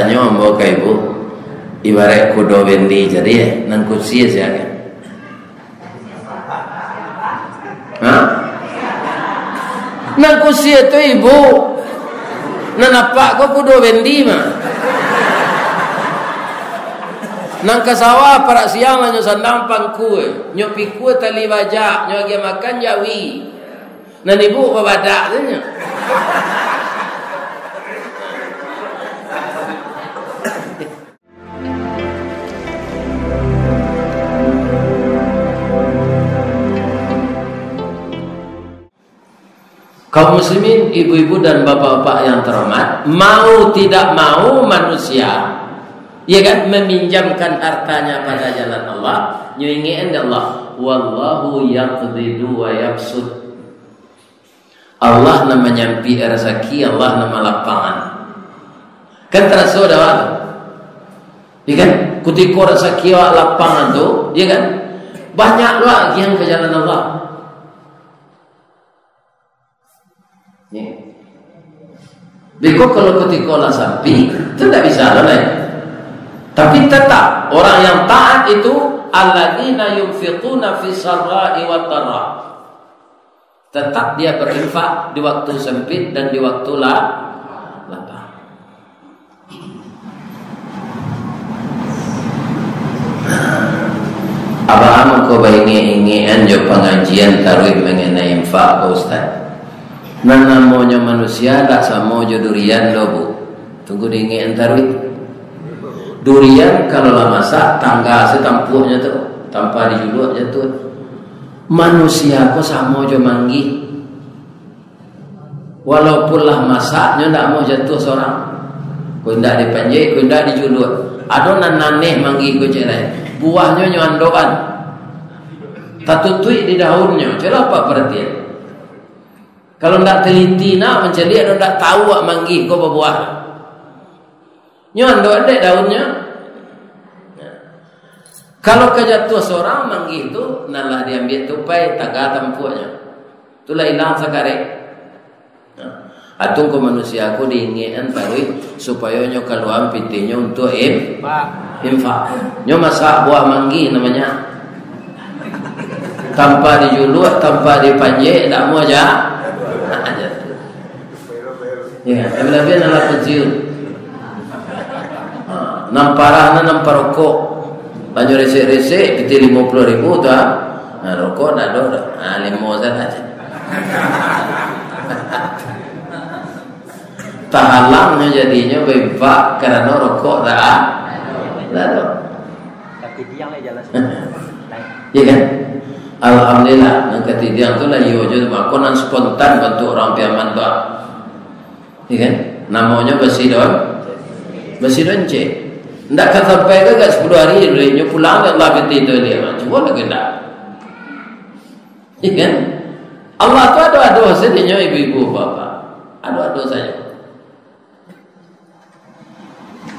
biasanya ambo ke ibu ibarat kudo bendi jadi ya nang kursi aja kan. Hah? Nang kursi itu ibu nang apa kok kudo bendi mah nang kasawah para siang lah nyo sandang pangkue nyo pikue tali bajak nyo lagi makan jawi nan ibu babadak tu nyo. Kaum muslimin, ibu-ibu dan bapak-bapak yang terhormat, mau tidak mau manusia ya kan meminjamkan hartanya pada jalan Allah, nyuingin Allah. Wallahu yaqdidu wa yabsud. Allah nama nyampi rezeki, Allah nama lapangan. Kan terasa dah. Ya kan? Kutiko rezeki wa lapangan tu, ya kan? Banyak lagi yang ke jalan Allah. Ya. Biko kalau ketika lah sampai itu tidak bisa lah. Tapi tetap orang yang taat itu alladzina yunfiquna fi sarra'i wat dharra. Tetap dia berinfak di waktu sempit dan di waktu lapang. Abang kau inge-ingean jo pengajian taruh mengenai infak Ustaz. Nan namanya manusia tak sama jo durian lo bu. Tunggu diingean taruh. Durian kalau lah masak tangga setampuhnya tu tanpa dijuluknya tu. Manusia kok sama jo manggi. Walaupun lah masaknya tak mau jatuh seorang. Kau ndak dipanjai, kau ndak dijuluk. Adonan naneh manggi kau cerai. Buahnya nyandoan. Tatutui di daunnya. Celah apa perhatian? Kalau ndak teliti nak mencari atau ndak tahu ak manggi kau berbuah. Nyandoan dek daunnya. Kalau kejatuh seorang manggi itu, nalah diambil tupai taga tampunya. Itulah hilang sekarang. Atung ke manusia aku diinginkan taruh supaya nyo keluar pitinya untuk infak. Nyo masak buah manggi namanya. Tanpa dijuluk, tanpa dipanjek, tak mau aja. Ya, lebih nalar kecil. Namparah nampar rokok. Banyak resek-resek piti 50.000 tu ah. Nah, rokok dah ada. Ah, 5 aja. Tahalangnya jadinya bebak karena rokok dah. Lalu. Tapi dia yang jalan. Ya kan? Alhamdulillah, nak ketidian tu lah yo je makonan spontan bantu orang piaman tu. Ya kan? Namanya Basidon. Basidon C. Ndak kan sampai ke 10 hari dia pulang Allah kata itu dia. Cuma lagi ndak. Ya kan? Allah tu ada dosanya ibu-ibu bapak. Ada dosanya.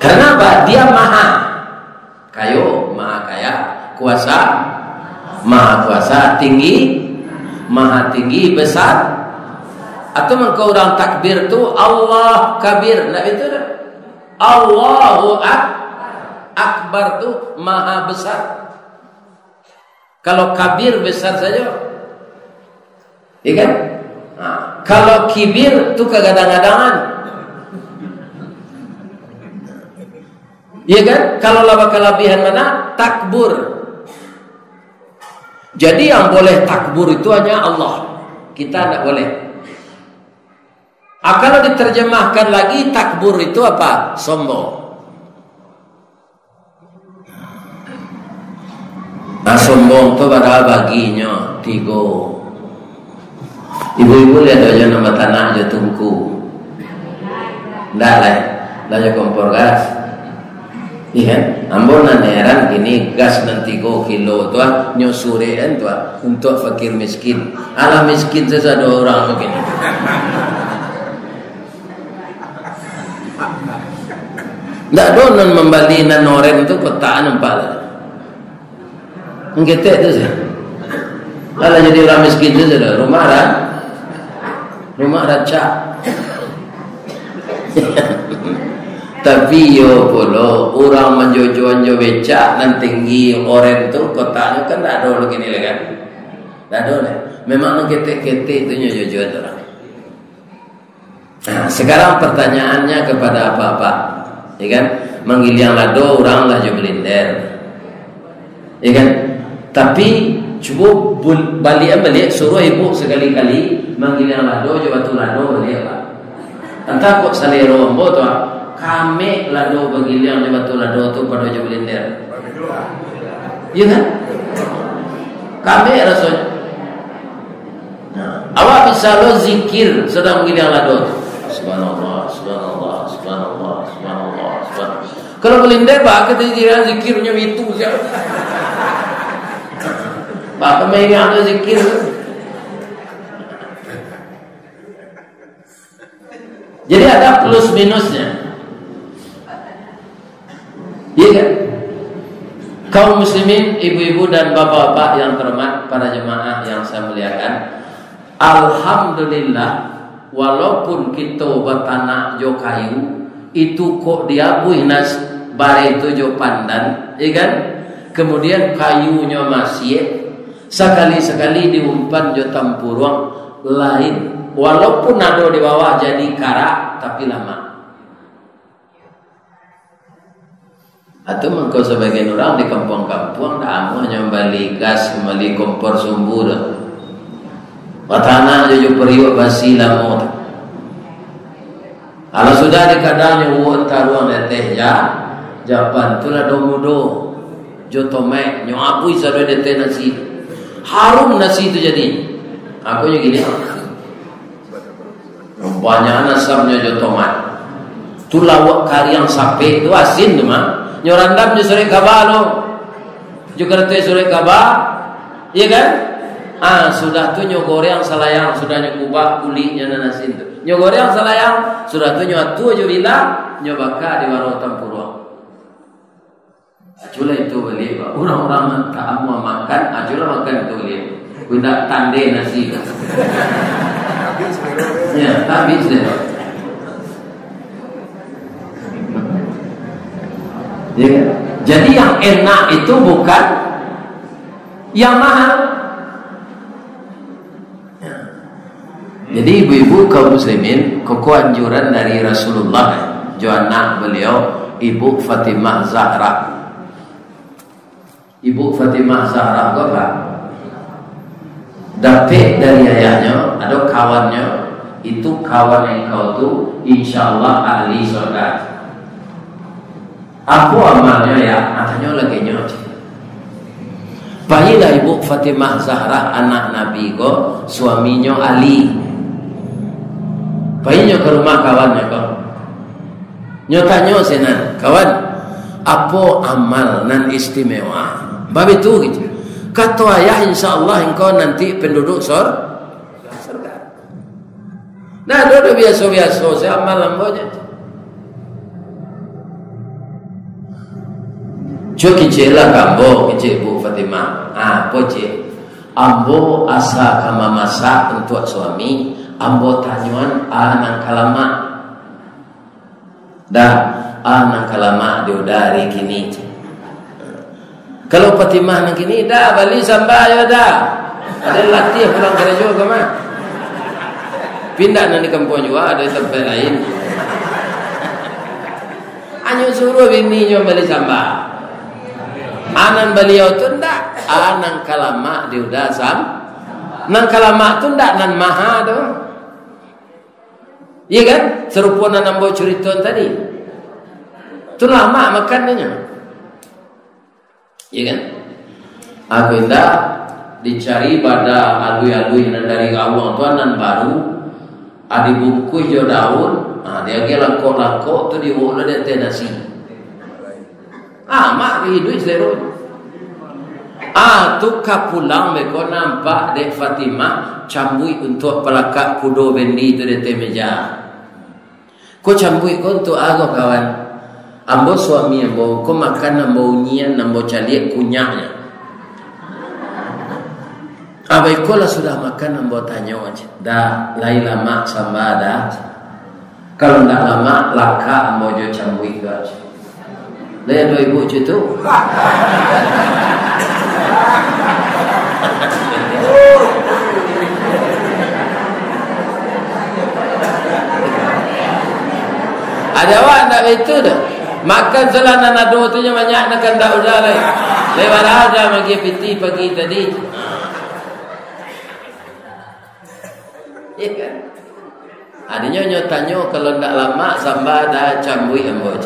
Karena apa? Dia maha kayo, maha kaya, kuasa, maha kuasa, tinggi, maha tinggi, besar. Atau engkau orang takbir tu Allah kabir, nak itu dah. Allahu akbar tu maha besar. Kalau kabir besar saja, ya kan? Nah, kalau kibir tu kegadang-gadangan. Ya kan? Kalau laba kelebihan mana? Takbur. Jadi yang boleh takbur itu hanya Allah. Kita tidak boleh. Kalau diterjemahkan lagi takbur itu apa? Sombong. Nah, sombong itu pada baginya 3. Ibu-ibu lihat aja nama tanah aja tungku. Tidak lah. Laju kompor gas. Iya, ambon heran gini gas nanti 3 kilo tuah nyusurean tuah untuk fakir miskin. Ala miskin saja ada orang begini. Ndak donon membali nanoren itu kotaan empal. Nggetek tu sah. Ala jadi orang miskin tu saja rumah raca. Tapi yo polo orang menjojo-jo becak dan tinggi orang tu kotanya kan tak ada lagi ni kan. Tak ada lah. Memang ketek-ketek tu nyojo-jo tu orang. Nah, sekarang pertanyaannya kepada apa-apa, ya kan? Manggil yang lado orang lah jo belinder, ya kan? Tapi cuba balik suruh ibu sekali-kali manggil yang lado jo batu lado balik apa? Entah kok salero ambo tu. Kami lado bagi yang batu lado tu pada jo belinder. Ya kan? Kami rasanya. Nah, awak bisa lo zikir sedang manggil yang lado tu. Subhanallah, subhanallah, subhanallah, subhanallah, subhanallah. Kalau belinder pak kita jiran zikirnya itu siapa? Pak kami yang ada zikir. Jadi ada plus minusnya. Iya kan? Kaum muslimin, ibu-ibu dan bapak-bapak yang terhormat, para jemaah yang saya muliakan, alhamdulillah, walaupun kita bertanah jo kayu, itu kok diabui nas bare itu jo pandan, ya kan? Kemudian kayunya masih sekali-sekali diumpan jo tampurung lain, walaupun ada di bawah jadi karak tapi lama. Atau mengkau sebagian orang di kampung-kampung dah hanya kembali gas, kembali kompor sumbur. Tanah jo periuk basi lama. Kalau sudah dikadangnya uang taruang leteh ya, japan itulah domudo, jo tomek, nyo apui sadoi leteh nasi, harum nasi itu jadi. Aku yang gini, banyak nasamnya jo tomat, tu lawak kari yang sape tu asin tu mah. Nyorandam je sore kabalo, juga rete sore kaba, iya kan? Sudah tu nyogoreng salayang, sudah nyokubah kulinya nanasin tu. Nyogoreng salayang, sudah tu nyatu aja bilang, nyobaka di warung tampurong. Acula itu beli, orang-orang tak mau makan, acula makan itu beli. Tidak tande nasi. Ya, habis deh. Ya. Jadi yang enak itu bukan yang mahal. Ya. Jadi ibu-ibu kaum muslimin, koko anjuran dari Rasulullah, jo anak beliau Ibu Fatimah Zahra. Ibu Fatimah Zahra apa? Dapat dari ayahnya, ada kawannya, itu kawan yang kau tu insyaallah ahli surga. Aku amalnya ya, katanya lagi nyot. Bayilah Ibu Fatimah Zahra anak Nabi ko, suaminya Ali. Bayinya ke rumah kawannya ko. Nyotanya senan, kawan, apa amal nan istimewa? Bab itu gitu. Kata ayah insyaallah engkau nanti penduduk surga. Nah, dodo biasa-biasa saya amal lambonya. Jo kecela kambo kece Bu Fatimah. Poce. Ambo asa kama masak untuk suami, ambo tanyuan nang kalama. Dah nang kalama diudari kini. Kalau Fatimah nang kini dah bali sampai dah. Ada latih pulang kerja ke mana? Pindah nang di kampung juga ada tempat lain. Anyo suruh bininya bali sampai. Anan beliau tu ndak, nang kalama dia udah sam, nang kalama tu ndak nan maha tu, iya kan? Serupa nan ambo cerita tadi, tu lama makannya, iya kan? Aku ndak dicari pada alui-alui nan dari awang tu nan baru, adi bungkus jo daun, dia gila lakok tu diwula dia teh nasi. Mak hidup zero. Tu kapulang mereka nampak dek Fatimah cambui untuk pelakak kudo bendi tu dek meja. Ko cambui ko untuk aku kawan. Ambo suami ambo ko makan ambo unyian ambo caliak kunyahnya. Abai ko lah sudah makan ambo tanya aja. Dah lai lama samba dah. Kalau ndak lama laka mojo cambui gaj. Lihat dua ibu itu. Ada awak nak itu dah. Makan selana nado tu je banyak nak tak udah lah. Lewat ada magi piti pagi tadi. Ya kan? Adanya nyo tanya kalau ndak lama samba dah cambui amboj.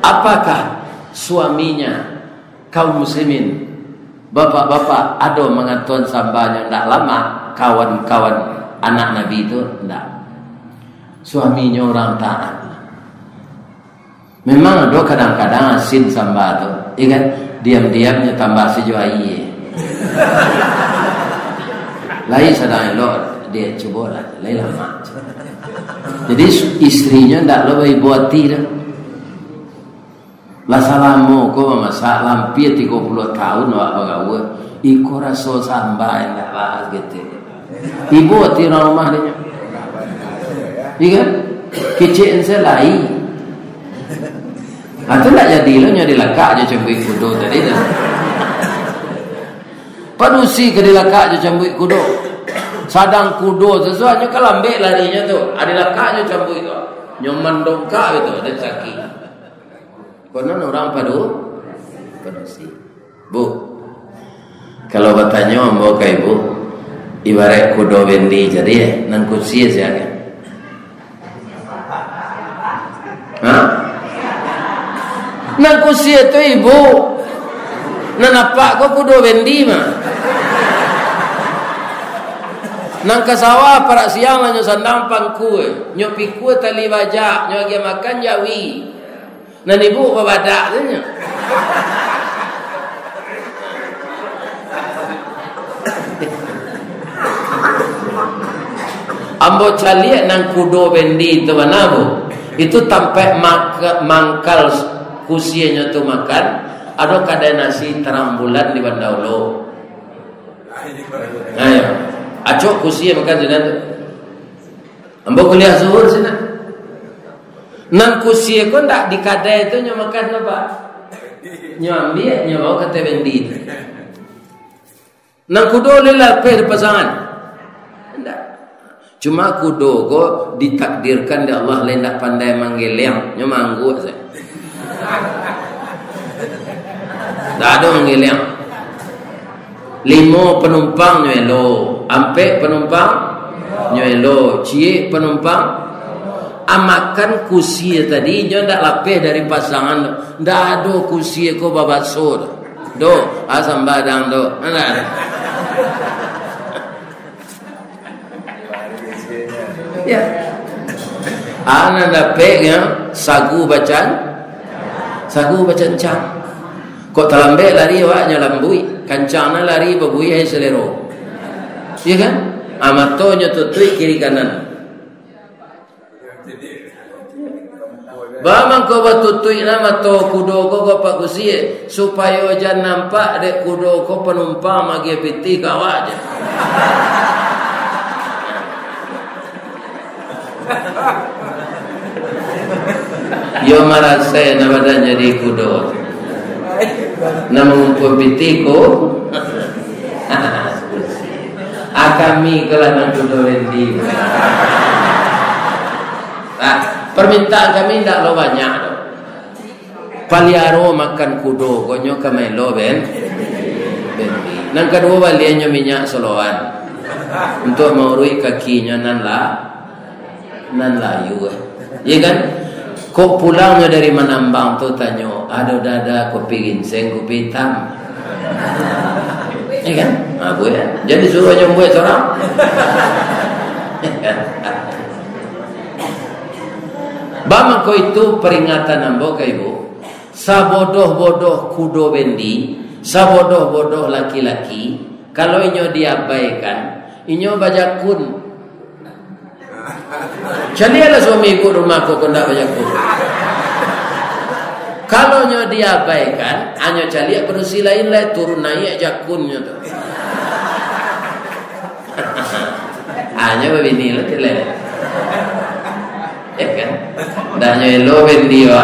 Apakah suaminya kaum muslimin bapak-bapak ada mengaton sambanya ndak lama kawan-kawan anak Nabi itu ndak. Suaminya orang taat. Memang ada kadang-kadang asin sambal tu, ya kan? Diam-diamnya tambah sejuai. Lain sedang elok dia cuba lah, lain lama. Jadi istrinya ndak lebih buat dah. Lah salamu ko masak lampir 30 tahun awak bagawe. Iko rasa sambal ndak lah gitu. Ibu ti rumah dia. Iya kan? Kecil selai. Atau tak jadi lo nyari lakak je cambui kudo tadi dah. Panusi ke dilakak je cambui kudo. Sadang kudo sesuatu kelambek larinya tu. Ada lakak je cambui tu. Nyoman dongkak itu ada sakit. Konon orang panusi. Bu, kalau bertanya mau ke ibu, ibarat kudo bendi jadi nan kursi saja kan. Hah? Nang kursi itu ibu nang apa kau kudo bendi mah nang kasawah para siang nyo sandang pangku nyo piku tali bajak nyo agi makan jawi nan ibu babadak tu nyo ambo caliak nang kudo bendi tu mana bu itu tampai mangkal kusianya tu makan ada kadai nasi terang bulan di Bandaulo. Ayo, acok kusia makan sana tu. Ambo kuliah zuhur sana. Nan kusia ko ndak di kadai tu nyo makan apa? Nyo ambil nyo bawa ke tebendi. Nan kudo lelal per pasangan. Ndak. Cuma kudo ko ditakdirkan di Allah lain ndak pandai manggileng, nyo manggut saja. Tak ada mengilang 5 penumpang nyelo, ampe penumpang nyelo, cie penumpang amakan kursi tadi nyo ndak lapeh dari pasangan ndak ada kursi ko babaso do asam badang do ndak ya ana dapet ya sagu bacan cang. Kok terlambat lari awaknya lambui, kancangna lari babui hai selero. Iya kan? Amatonya tutui kiri kanan. Bamang ko batutui nama to kudo ko pak kusie supaya jangan nampak dek kudo ko penumpang magi piti kawak je. Yo marasai na badan jadi kudo. Nama ngumpul pitiko. Akami kelana kudo wendi. Nah, permintaan kami tidak lo banyak. Paliaro makan kudo, konyo kami lo ben. Nang kedua baliannya minyak soloan untuk mengurui kakinya nan layu. Iya kan? Kok pulangnya dari Manambang tu tanya, ada dada kopi ginseng, kopi hitam. Iya kan? Aku ya. Jadi suruh nyembuat seorang. Bama ko itu peringatan ambo ke ibu. Sabodoh-bodoh kudo bendi, sabodoh-bodoh laki-laki, kalau inyo diabaikan, inyo bajakun. Calialah suami ibu rumah ko ndak bajakun. Kalau inyo diabaikan, anyo calia berusi lain lah turun naik jakunnya tu. Anyo begini lah tidak. Ya kan? Dah nyo elo ben dia.